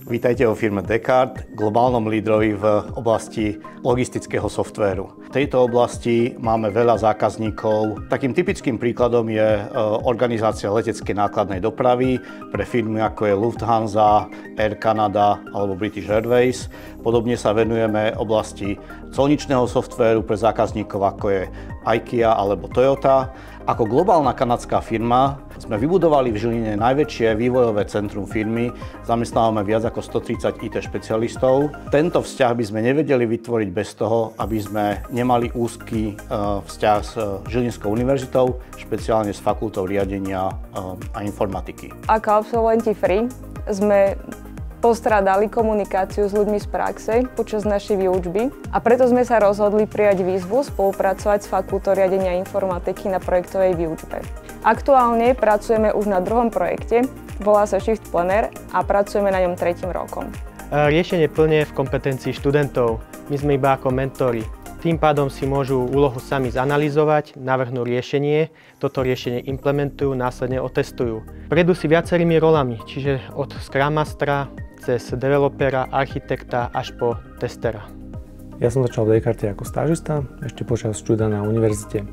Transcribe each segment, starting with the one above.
Vítajte vo firme Descartes, globálnom lídrovi v oblasti logistického softvéru. V tejto oblasti máme veľa zákazníkov. Takým typickým príkladom je organizácia leteckej nákladnej dopravy pre firmy ako je Lufthansa, Air Canada alebo British Airways. Podobne sa venujeme oblasti colničného softvéru pre zákazníkov ako je IKEA alebo Toyota. Ako globálna kanadská firma sme vybudovali v Žiline najväčšie vývojové centrum firmy, zamestnávame viac ako 130 IT špecialistov. Tento vzťah by sme nevedeli vytvoriť bez toho, aby sme nemali úzky vzťah s Žilinskou univerzitou, špeciálne s fakultou riadenia a informatiky. Ako absolventi FRI sme postrádali komunikáciu s ľuďmi z praxe počas našej výučby a preto sme sa rozhodli prijať výzvu spolupracovať s fakultou riadenia informatiky na projektovej výučbe. Aktuálne pracujeme už na druhom projekte, volá sa Shift Planner a pracujeme na ňom 3. rokom. Riešenie plne je v kompetencii študentov. My sme iba ako mentori. Tým pádom si môžu úlohu sami zanalyzovať, navrhnú riešenie, toto riešenie implementujú, následne otestujú. Prejdú si viacerými rolami, čiže od Scrum Mastera cez developera, architekta až po testera. Ja som začal v Descarte ako stážista, ešte počas štúdia na univerzite.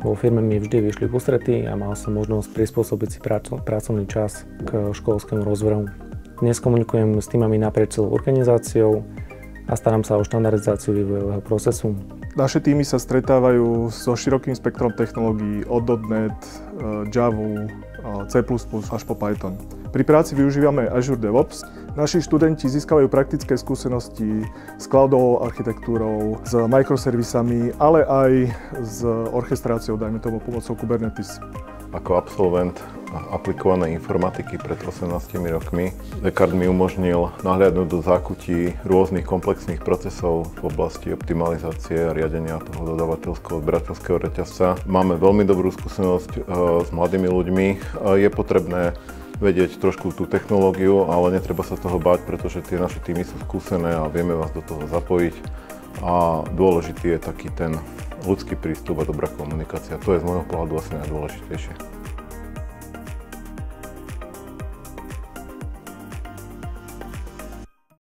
Vo firme mi vždy vyšli v ústretí a mal som možnosť prispôsobiť si pracovný čas k školskému rozvrhu. Dnes komunikujem s týmami naprieč celou organizáciou a starám sa o štandardizáciu vývojového procesu. Naše týmy sa stretávajú so širokým spektrom technológií od .NET, Java, C++ až po Python. Pri práci využívame Azure DevOps. Naši študenti získavajú praktické skúsenosti s cloudovou architektúrou, s microservisami, ale aj s orchestráciou, dajme tomu pomocou Kubernetes. Ako absolvent aplikovanej informatiky pred 18 rokmi, Descartes mi umožnil nahliadnúť do zákutí rôznych komplexných procesov v oblasti optimalizácie a riadenia toho dodávateľského odberateľského reťazca. Máme veľmi dobrú skúsenosť s mladými ľuďmi. Je potrebné vedieť trošku tú technológiu, ale netreba sa toho báť, pretože tie naše týmy sú skúsené a vieme vás do toho zapojiť. A dôležitý je taký ten ľudský prístup a dobrá komunikácia. To je z môjho pohľadu asi najdôležitejšie.